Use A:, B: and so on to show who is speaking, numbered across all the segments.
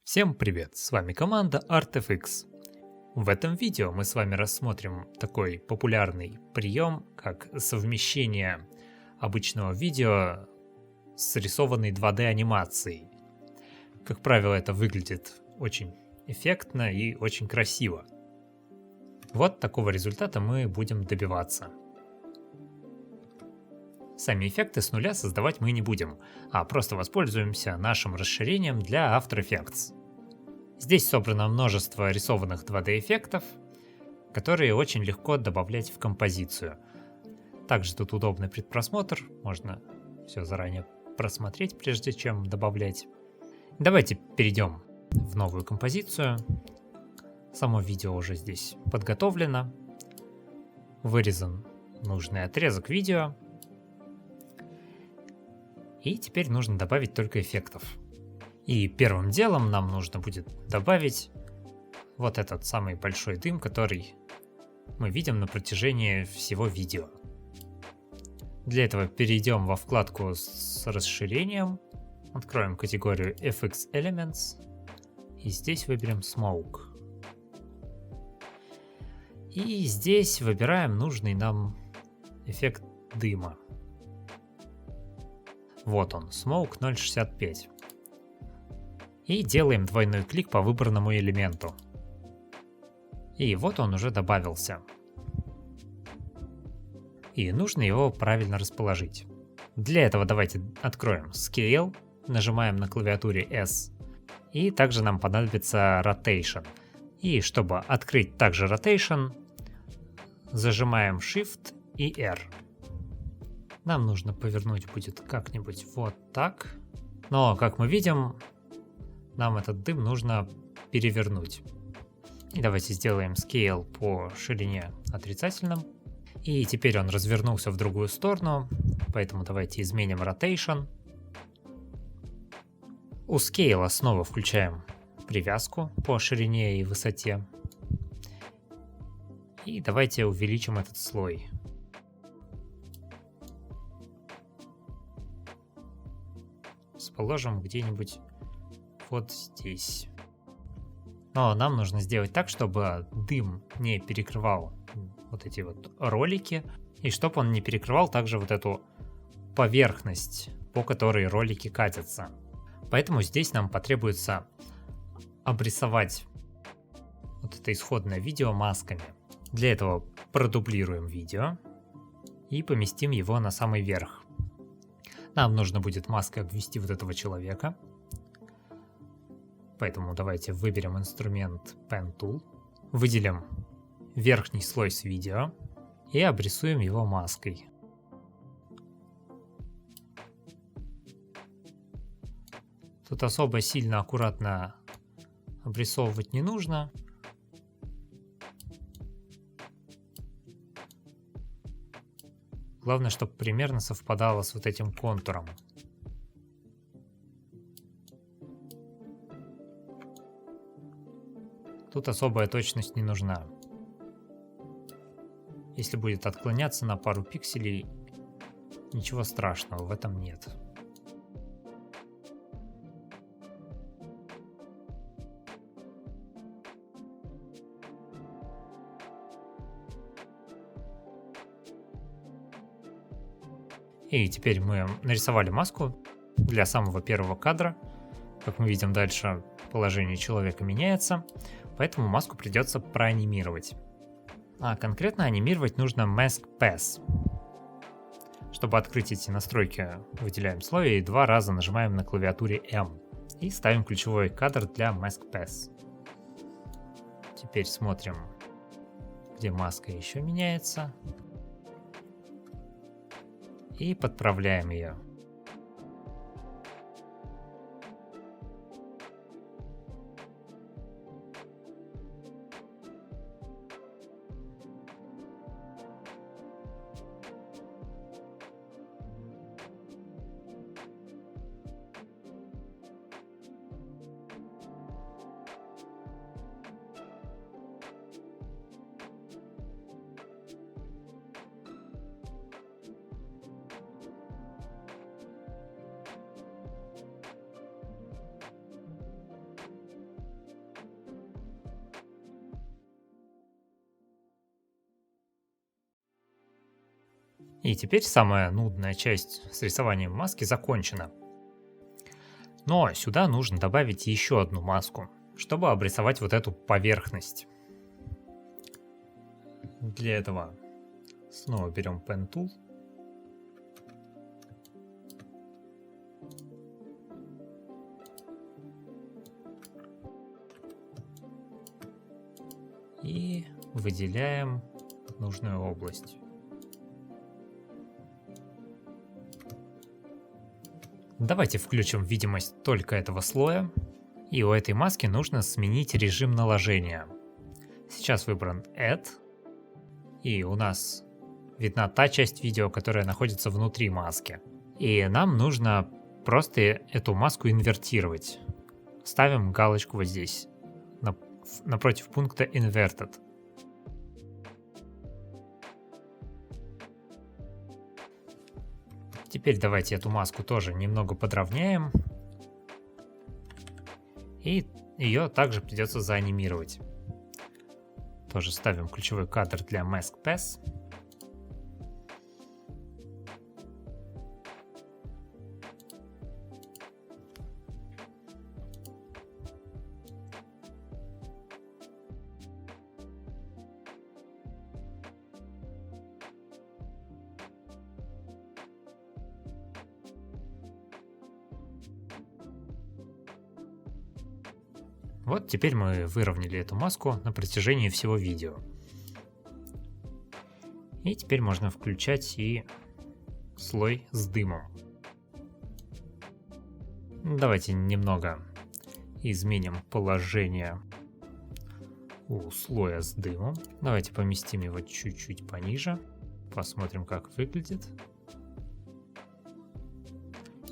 A: Всем привет, с вами команда ArtFX. В этом видео мы с вами рассмотрим такой популярный прием, как совмещение обычного видео с рисованной 2D анимацией. Как правило, это выглядит очень эффектно и очень красиво. Вот такого результата мы будем добиваться. Сами эффекты с нуля создавать мы не будем, а просто воспользуемся нашим расширением для After Effects. Здесь собрано множество рисованных 2D эффектов, которые очень легко добавлять в композицию. Также тут удобный предпросмотр, можно все заранее просмотреть, прежде чем добавлять. Давайте перейдем в новую композицию. Само видео уже здесь подготовлено. Вырезан нужный отрезок видео. И теперь нужно добавить только эффектов. И первым делом нам нужно будет добавить вот этот самый большой дым, который мы видим на протяжении всего видео. Для этого перейдем во вкладку с расширением, откроем категорию FX Elements и здесь выберем Smoke. И здесь выбираем нужный нам эффект дыма. Вот он, Smoke 0.65. И делаем двойной клик по выбранному элементу. И вот он уже добавился. И нужно его правильно расположить. Для этого давайте откроем Scale, нажимаем на клавиатуре S. И также нам понадобится Rotation. И чтобы открыть также Rotation, зажимаем Shift и R. Нам нужно повернуть будет как-нибудь вот так. Но, как мы видим, нам этот дым нужно перевернуть. И давайте сделаем Scale по ширине отрицательным. И теперь он развернулся в другую сторону, поэтому давайте изменим Rotation. У Scale снова включаем привязку по ширине и высоте. И давайте увеличим этот слой. Расположим где-нибудь вот здесь. Но нам нужно сделать так, чтобы дым не перекрывал вот эти вот ролики, и чтобы он не перекрывал также вот эту поверхность, по которой ролики катятся. Поэтому здесь нам потребуется обрисовать вот это исходное видео масками. Для этого продублируем видео и поместим его на самый верх. Нам нужно будет маской обвести вот этого человека. Поэтому давайте выберем инструмент Pen Tool, выделим верхний слой с видео и обрисуем его маской. Тут особо сильно аккуратно обрисовывать не нужно. Главное, чтобы примерно совпадало с вот этим контуром. Тут особая точность не нужна. Если будет отклоняться на пару пикселей, ничего страшного в этом нет. И теперь мы нарисовали маску для самого первого кадра. Как мы видим, дальше положение человека меняется, поэтому маску придется проанимировать. А конкретно анимировать нужно Mask Pass. Чтобы открыть эти настройки, выделяем слой и 2 раза нажимаем на клавиатуре M. И ставим ключевой кадр для Mask Pass. Теперь смотрим, где маска еще меняется. И подправляем ее. И теперь самая нудная часть с рисованием маски закончена. Но сюда нужно добавить еще одну маску, чтобы обрисовать вот эту поверхность. Для этого снова берем Pen Tool. И выделяем нужную область. Давайте включим видимость только этого слоя. И у этой маски нужно сменить режим наложения. Сейчас выбран Add. И у нас видна та часть видео, которая находится внутри маски. И нам нужно просто эту маску инвертировать. Ставим галочку вот здесь, напротив пункта Inverted. Теперь давайте эту маску тоже немного подровняем. И ее также придется заанимировать. Тоже ставим ключевой кадр для Mask Pass. Вот теперь мы выровняли эту маску на протяжении всего видео. И теперь можно включать и слой с дымом. Давайте немного изменим положение у слоя с дымом. Давайте поместим его чуть-чуть пониже. Посмотрим, как выглядит.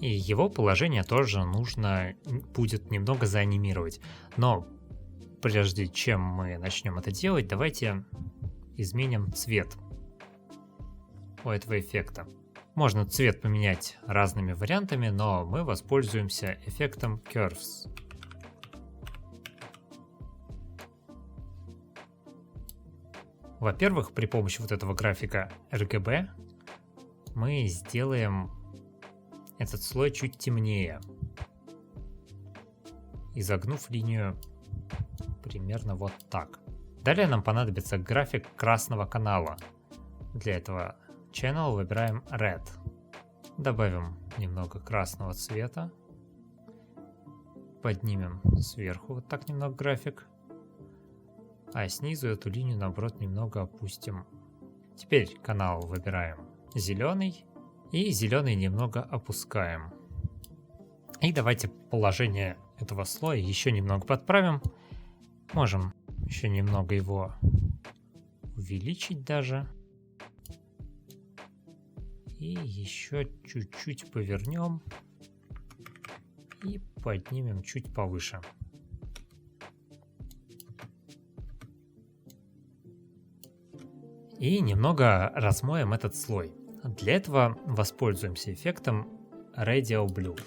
A: И его положение тоже нужно будет немного заанимировать. Но прежде чем мы начнем это делать, давайте изменим цвет у этого эффекта. Можно цвет поменять разными вариантами, но мы воспользуемся эффектом Curves. Во-первых, при помощи вот этого графика RGB мы сделаем этот слой чуть темнее, изогнув линию примерно вот так. Далее нам понадобится график красного канала. Для этого Channel выбираем Red. Добавим немного красного цвета. Поднимем сверху вот так немного график. А снизу эту линию, наоборот, немного опустим. Теперь канал выбираем зеленый. И зеленый немного опускаем. И давайте положение этого слоя еще немного подправим. Можем еще немного его увеличить даже. И еще чуть-чуть повернем. И поднимем чуть повыше. И немного размоем этот слой. Для этого воспользуемся эффектом Radial Blue.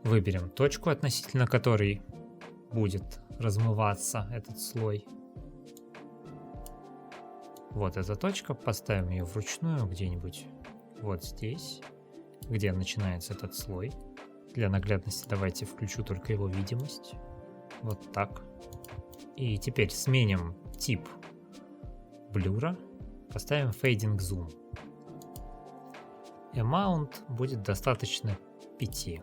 A: Выберем точку, относительно которой будет размываться этот слой. Вот эта точка, поставим ее вручную где-нибудь вот здесь, где начинается этот слой. Для наглядности давайте включу только его видимость. Вот так. И теперь сменим тип блюра, поставим Fading Zoom. Amount будет достаточно 5.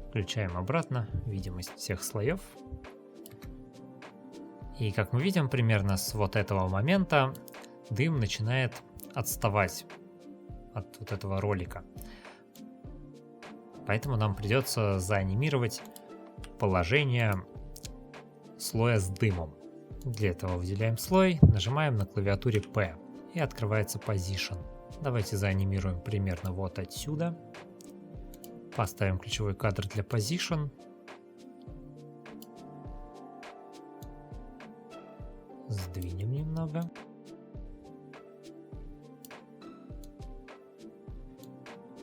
A: Включаем обратно видимость всех слоев. И как мы видим, примерно с вот этого момента дым начинает отставать от вот этого ролика. Поэтому нам придется заанимировать положение слоя с дымом. Для этого выделяем слой, нажимаем на клавиатуре P и открывается Position. Давайте заанимируем примерно вот отсюда. Поставим ключевой кадр для Position. Сдвинем немного.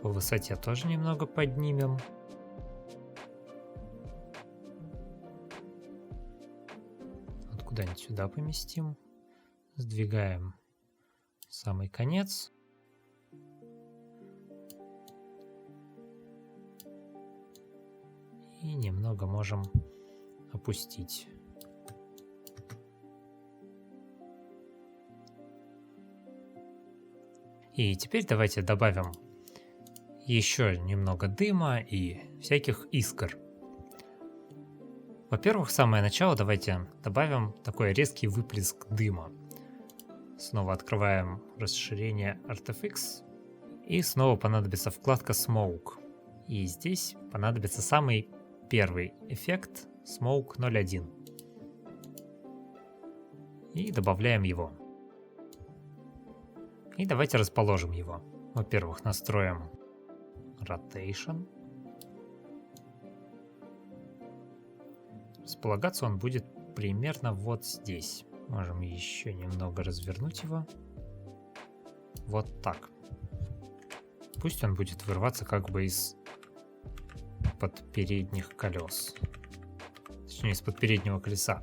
A: По высоте тоже немного поднимем. куда-нибудь сюда поместим. Сдвигаем самый конец. И немного можем опустить. И теперь давайте добавим еще немного дыма и всяких искр. Во-первых, самое начало давайте добавим такой резкий выплеск дыма. Снова открываем расширение ArtFX. И снова понадобится вкладка Smoke. И здесь понадобится самый первый эффект Smoke 01. И добавляем его. И давайте расположим его. Во-первых, настроим Rotation. Располагаться он будет примерно вот здесь. Можем еще немного развернуть его. Вот так. Пусть он будет вырываться как бы из-под передних колес. Точнее, из-под переднего колеса.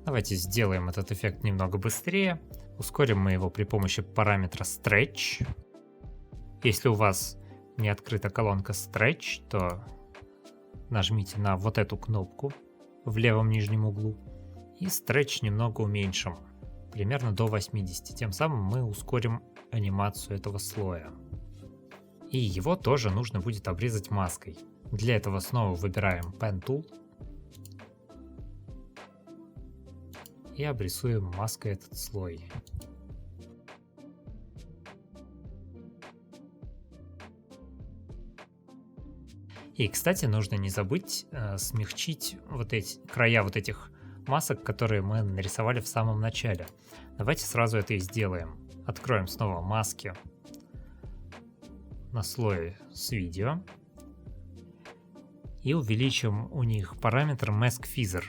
A: Давайте сделаем этот эффект немного быстрее. Ускорим мы его при помощи параметра Stretch. Если у вас не открыта колонка Stretch, то нажмите на вот эту кнопку в левом нижнем углу. И Stretch немного уменьшим. Примерно до 80. Тем самым мы ускорим анимацию этого слоя. И его тоже нужно будет обрезать маской. Для этого снова выбираем Pen Tool. И обрисуем маской этот слой. И, кстати, нужно не забыть смягчить вот эти края вот этих масок, которые мы нарисовали в самом начале. Давайте сразу это и сделаем. Откроем снова маски на слое с видео. И увеличим у них параметр Mask Feather.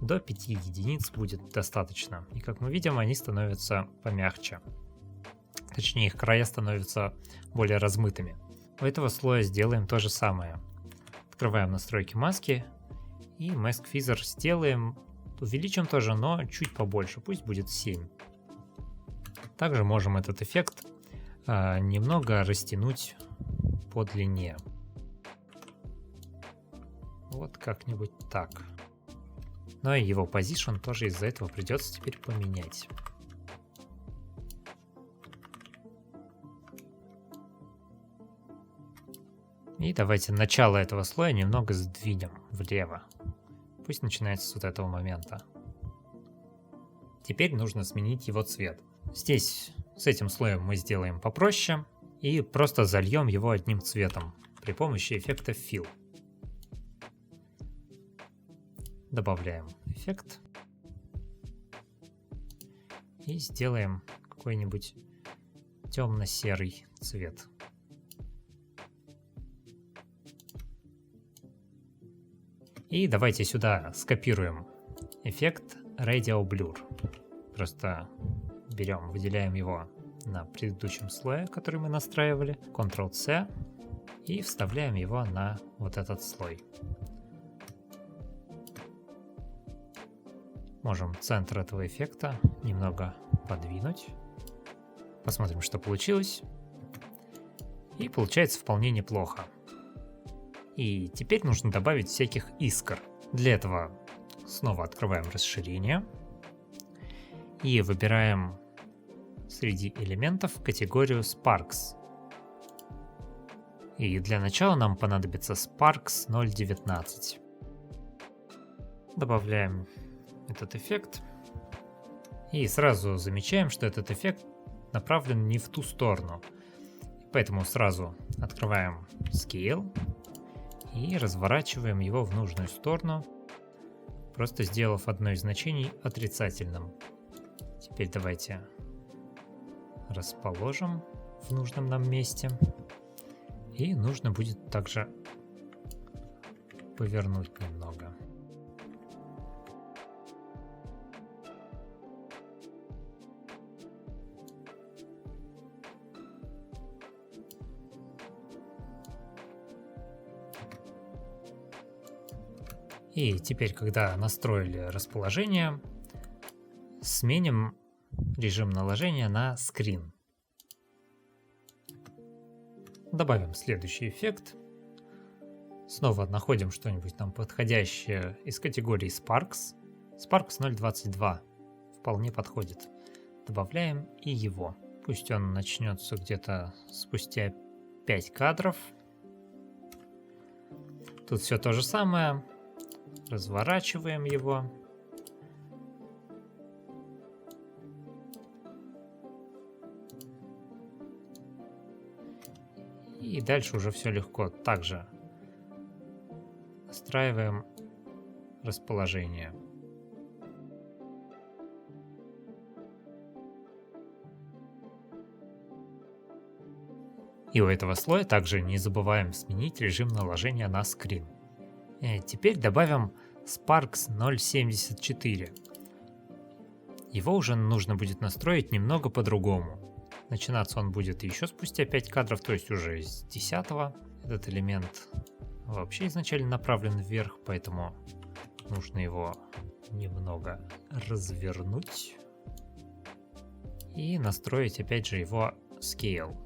A: До 5 единиц будет достаточно. И как мы видим, они становятся помягче. Точнее, их края становятся более размытыми. У этого слоя сделаем то же самое. Открываем настройки маски. И Mask Feather сделаем. Увеличим тоже, но чуть побольше. Пусть будет 7. Также можем этот эффект немного растянуть по длине. Вот как-нибудь так. Но и его position тоже из-за этого придется теперь поменять. И давайте начало этого слоя немного сдвинем влево. Пусть начинается с вот этого момента. Теперь нужно сменить его цвет. Здесь с этим слоем мы сделаем попроще и просто зальем его одним цветом при помощи эффекта Fill. Добавляем эффект и сделаем какой-нибудь темно-серый цвет. И давайте сюда скопируем эффект Radio Blur. Просто берем, выделяем его на предыдущем слое, который мы настраивали, Ctrl-C, и вставляем его на вот этот слой. Можем центр этого эффекта немного подвинуть. Посмотрим, что получилось. И получается вполне неплохо. И теперь нужно добавить всяких искр. Для этого снова открываем расширение. И выбираем среди элементов категорию Sparks. И для начала нам понадобится Sparks 0.19. Добавляем этот эффект. И сразу замечаем, что этот эффект направлен не в ту сторону. Поэтому сразу открываем Scale и разворачиваем его в нужную сторону, просто сделав одно из значений отрицательным. Теперь давайте расположим в нужном нам месте. И нужно будет также повернуть немного. И теперь, когда настроили расположение, сменим режим наложения на Screen. Добавим следующий эффект. Снова находим что-нибудь нам подходящее из категории Sparks. Sparks 0.22 вполне подходит. Добавляем и его. Пусть он начнется где-то спустя 5 кадров. Тут все то же самое. Разворачиваем его. И дальше уже все легко. Также настраиваем расположение. И у этого слоя также не забываем сменить режим наложения на Screen. И теперь добавим Sparks 0.74. Его уже нужно будет настроить немного по-другому. Начинаться он будет еще спустя 5 кадров, то есть уже с 10. Этот элемент вообще изначально направлен вверх, поэтому нужно его немного развернуть. И настроить опять же его Scale.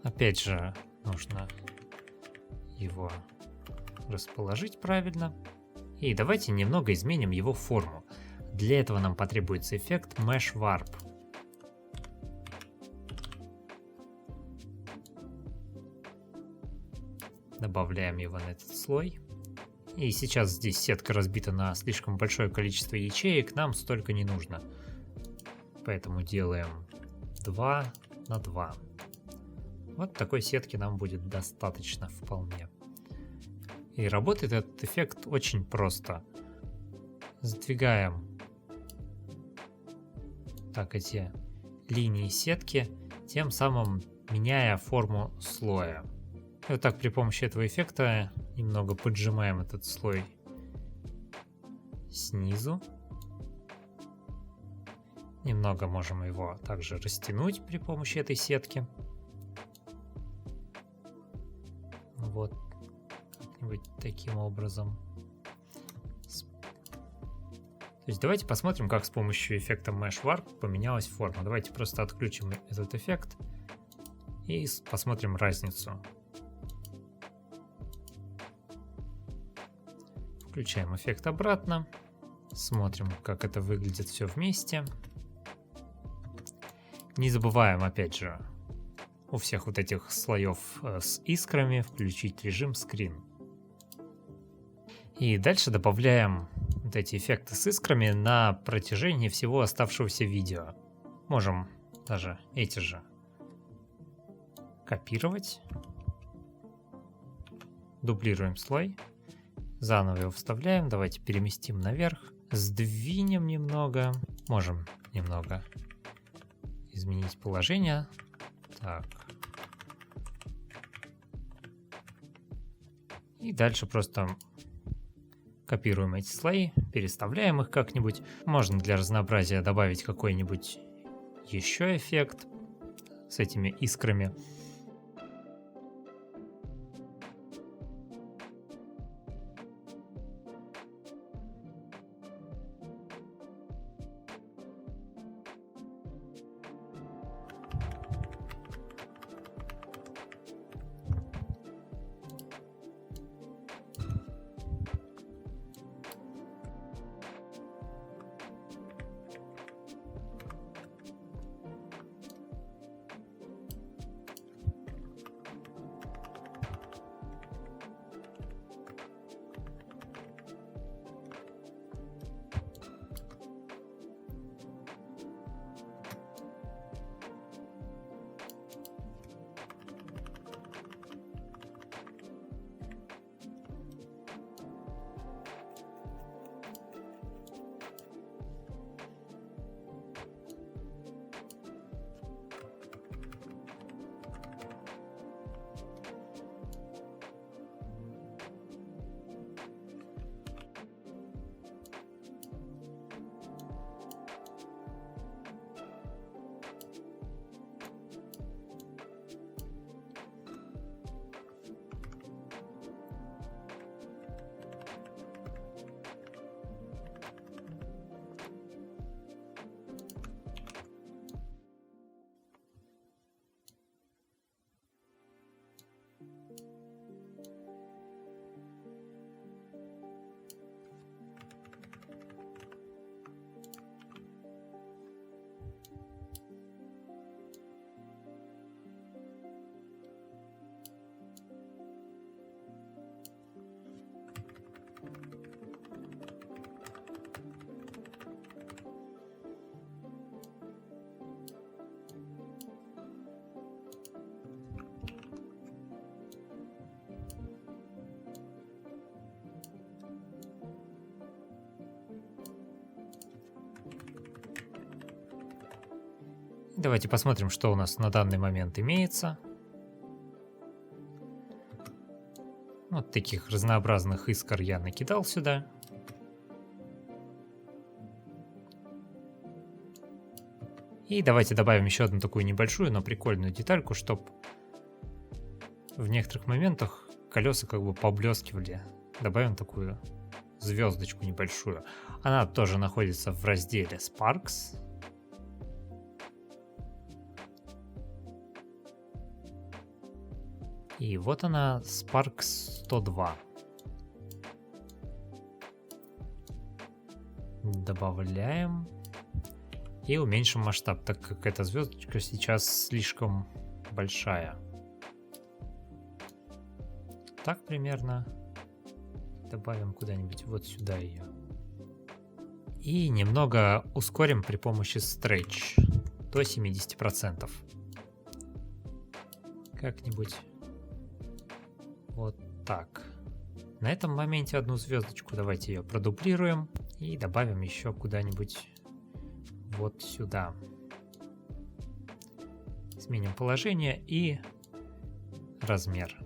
A: Опять же нужно его расположить правильно. И давайте немного изменим его форму. Для этого нам потребуется эффект Mesh Warp. Добавляем его на этот слой. И сейчас здесь сетка разбита на слишком большое количество ячеек, нам столько не нужно. Поэтому делаем 2 на 2. Вот такой сетки нам будет достаточно вполне. И работает этот эффект очень просто. Сдвигаем так эти линии сетки, тем самым меняя форму слоя. И вот так при помощи этого эффекта немного поджимаем этот слой снизу. Немного можем его также растянуть при помощи этой сетки. Вот как-нибудь таким образом. То есть давайте посмотрим, как с помощью эффекта Mesh Warp поменялась форма. Давайте просто отключим этот эффект и посмотрим разницу. Включаем эффект обратно. Смотрим, как это выглядит все вместе. Не забываем, опять же, у всех вот этих слоев с искрами включить режим Screen. И дальше добавляем вот эти эффекты с искрами на протяжении всего оставшегося видео. Можем даже эти же копировать. Дублируем слой. Заново его вставляем. Давайте переместим наверх. Сдвинем немного. Можем немного изменить положение. Так. И дальше просто копируем эти слои, переставляем их как-нибудь. Можно для разнообразия добавить какой-нибудь еще эффект с этими искрами. Давайте посмотрим, что у нас на данный момент имеется. Вот таких разнообразных искр я накидал сюда. И давайте добавим еще одну такую небольшую, но прикольную детальку, чтобы в некоторых моментах колеса как бы поблескивали. Добавим такую звездочку небольшую. Она тоже находится в разделе Sparks. И вот она, Sparks 102. Добавляем. И уменьшим масштаб, так как эта звездочка сейчас слишком большая. Так примерно. Добавим куда-нибудь вот сюда ее. И немного ускорим при помощи Stretch до 70%. Как-нибудь вот так. На этом моменте одну звездочку давайте ее продублируем и добавим еще куда-нибудь вот сюда. Сменим положение и размер.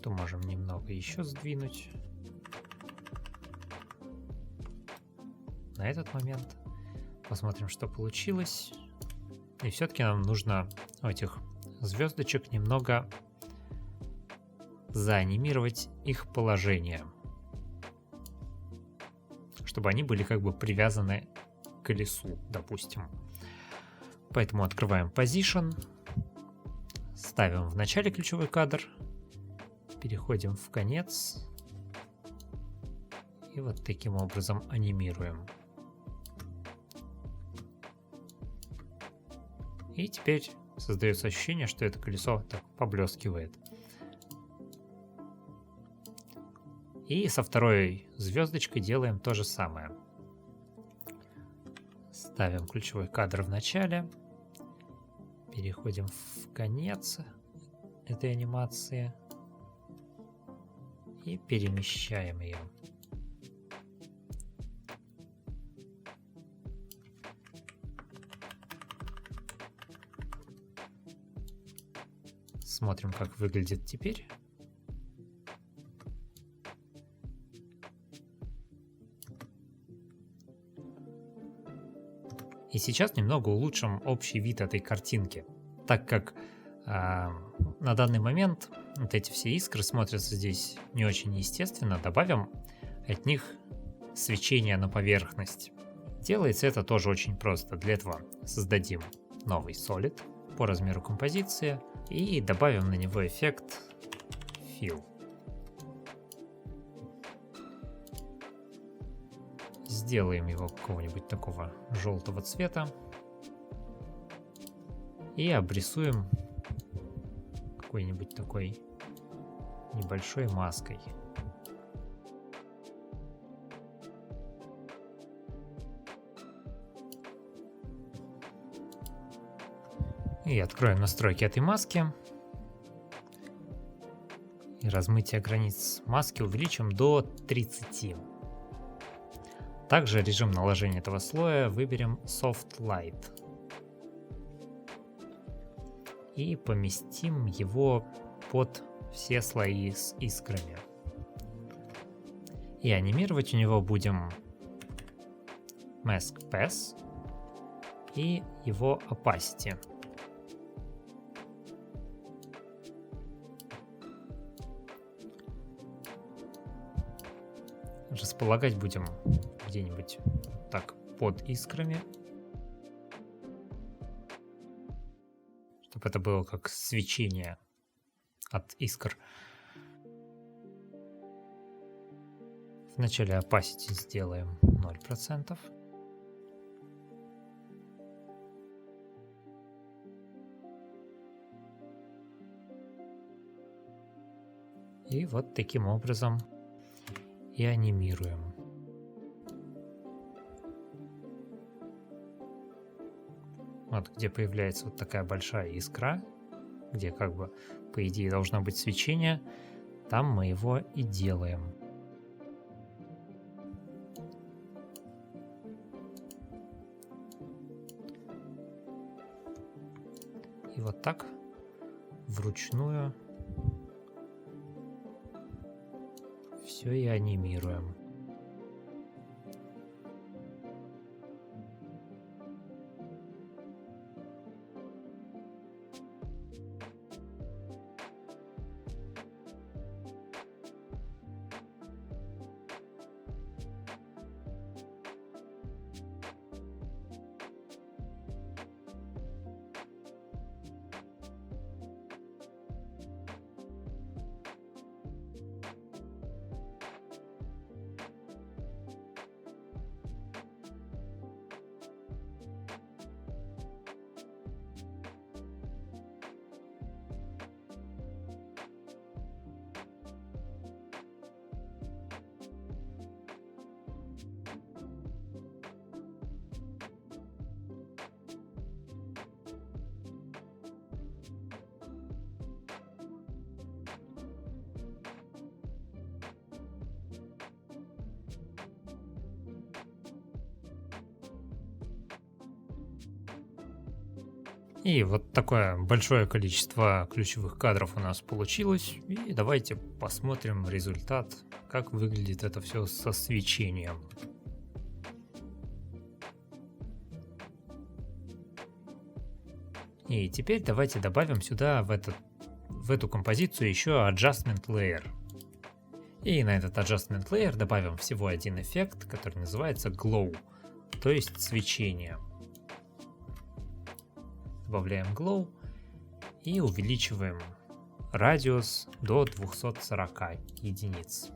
A: То можем немного еще сдвинуть. На этот момент посмотрим, что получилось. И все-таки нам нужно этих звездочек немного заанимировать их положение, чтобы они были как бы привязаны к колесу, допустим. Поэтому открываем Position, ставим в начале ключевой кадр, переходим в конец и вот таким образом анимируем. И теперь создается ощущение, что это колесо так поблескивает. И со второй звездочкой делаем то же самое. Ставим ключевой кадр в начале. Переходим в конец этой анимации. И перемещаем ее. Смотрим, как выглядит теперь. И сейчас немного улучшим общий вид этой картинки, так как на данный момент вот эти все искры смотрятся здесь не очень естественно. Добавим от них свечение на поверхность. Делается это тоже очень просто. Для этого создадим новый Solid по размеру композиции и добавим на него эффект Fill. Сделаем его какого-нибудь такого желтого цвета и обрисуем какой-нибудь такой небольшой маской. И откроем настройки этой маски. И размытие границ маски увеличим до 30. Также режим наложения этого слоя выберем Soft Light. И поместим его под все слои с искрами. И анимировать у него будем Mask Pass и его Opacity. Располагать будем где-нибудь так под искрами, чтобы это было как свечение от искр. В начале opacity сделаем 0%. И вот таким образом и анимируем. Вот где появляется вот такая большая искра, где как бы по идее должно быть свечение, там мы его и делаем. И вот так вручную все и анимируем. И вот такое большое количество ключевых кадров у нас получилось. И давайте посмотрим результат, как выглядит это все со свечением. И теперь давайте добавим сюда в эту композицию еще Adjustment Layer. И на этот Adjustment Layer добавим всего один эффект, который называется Glow, то есть свечение. Добавляем Glow и увеличиваем радиус до 240 единиц.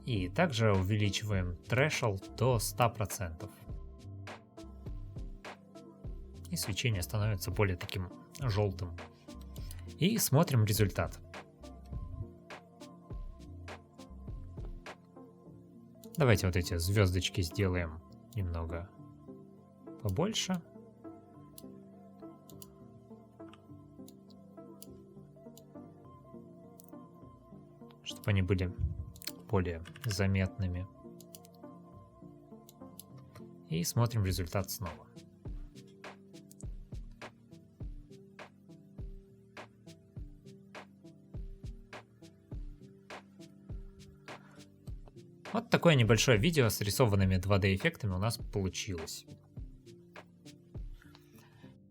A: И также увеличиваем Threshold до 100%. И свечение становится более таким желтым. И смотрим результат. Давайте вот эти звездочки сделаем немного побольше. Чтобы они были более заметными. И смотрим результат снова. Вот такое небольшое видео с рисованными 2D эффектами у нас получилось.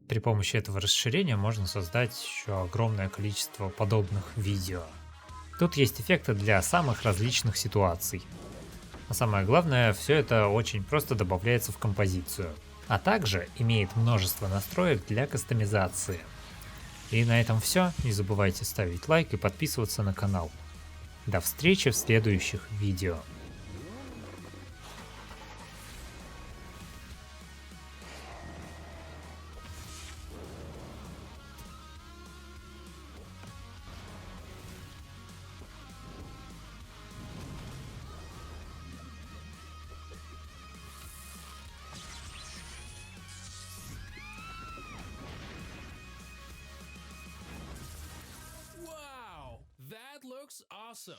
A: При помощи этого расширения можно создать еще огромное количество подобных видео. Тут есть эффекты для самых различных ситуаций. А самое главное, все это очень просто добавляется в композицию. А также имеет множество настроек для кастомизации. И на этом все. Не забывайте ставить лайк и подписываться на канал. До встречи в следующих видео.
B: Wow, that looks awesome.